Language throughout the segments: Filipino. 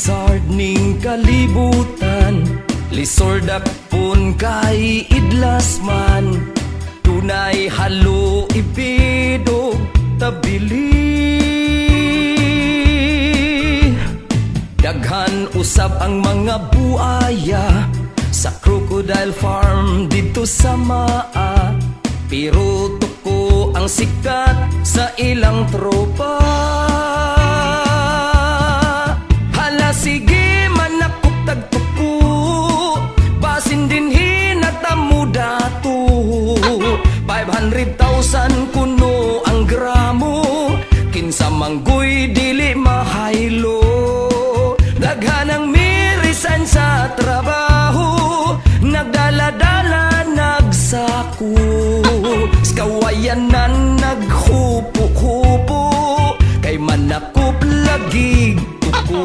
Sard ning kalibutan, lisordak pun kay idlas man. Tunay halo ibidog tabili. Daghan usab ang mga buaya sa crocodile farm dito sa Maa. Pero tuko ang sikat sa ilang tropa. Hala sige manakop tagtuko, basin din hinatamu dato. 500,000 kuno ang gramo, kinsa manggoy dili mahaylo. Daghan ang mirisan sa trabaho, nagdala-dala nagsako. Kawayanan naghupo-hupo, kay manakop lagi tuko.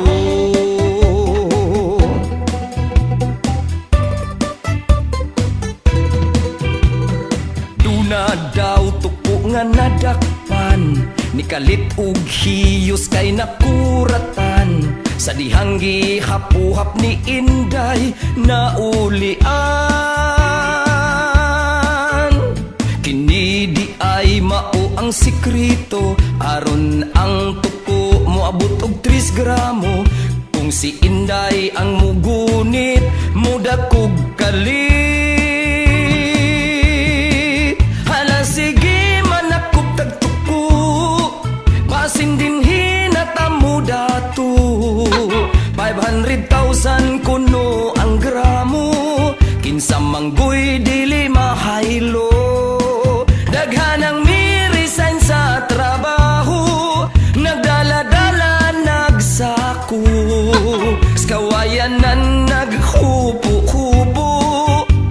Duna daw tuko nga nadakpan, nikalit ug hiyos kay nakuratan. Sa dihanggi hapuhap ni Inday naulian. Kini di ay mao ang sikreto, aron ang tuko mo abot og 3 gramo. Kung si Inday ang mugunit, mudakog kalit. Hala sige manakop tagtuko, basin din hinatamu dato. 500,000 kuno ang gramo, kinsa manggoy dili mahaylo. Daghan ang mirisan sa trabaho, nagdala-dala nagsako. Kawayanan naghupo-hupo,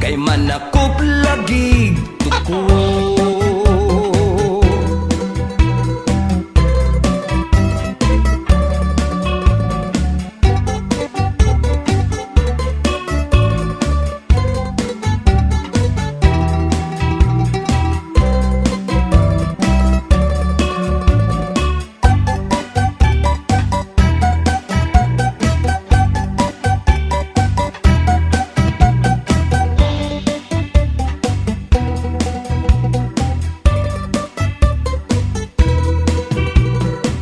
kay manakop lagi tuko.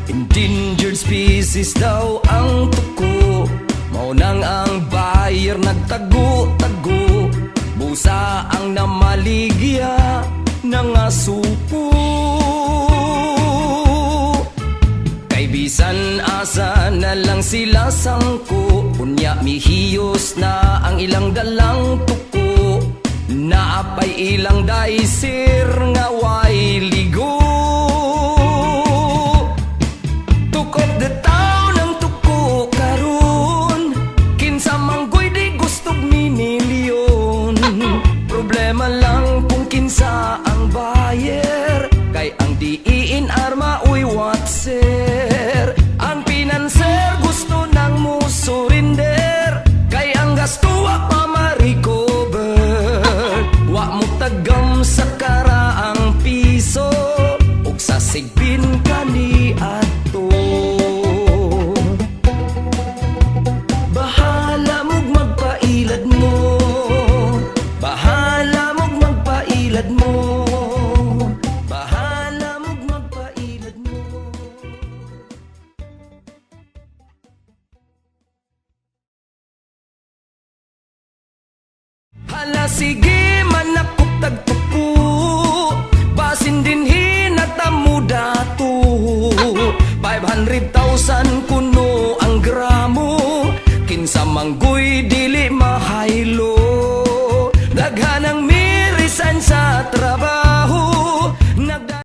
Endangered species daw ang tuko, maunang ang buyer nagtago-tago. Busa ang namaligya ng asupo, kay bisan asa na lang sila sangko. Unya mihiyos na ang ilang dalang tuko, naapay ilang daisir nga way ligo. Tukop the town ang tuko karon, kinsa manggoy di gustog minilyon. Problema lang kung kinsa ang buyer, kay ang diin arma uy watser. Ang pinanser gusto nang mo surrender, kay ang gasto wa pa ma-recover. Wa mo tagam sa karaang piso, ug sa sigbin kani ato. Bahala mog magpailad mo, bahala mog magpailad mo, bahala mog magpailad mo. Hala sige manakop tagtuko, basin din hinatamu dato. 500,000 kuno ang gramo, kinsa manggoy dili mahaylo. Daghan ang mirisan sa trabaho,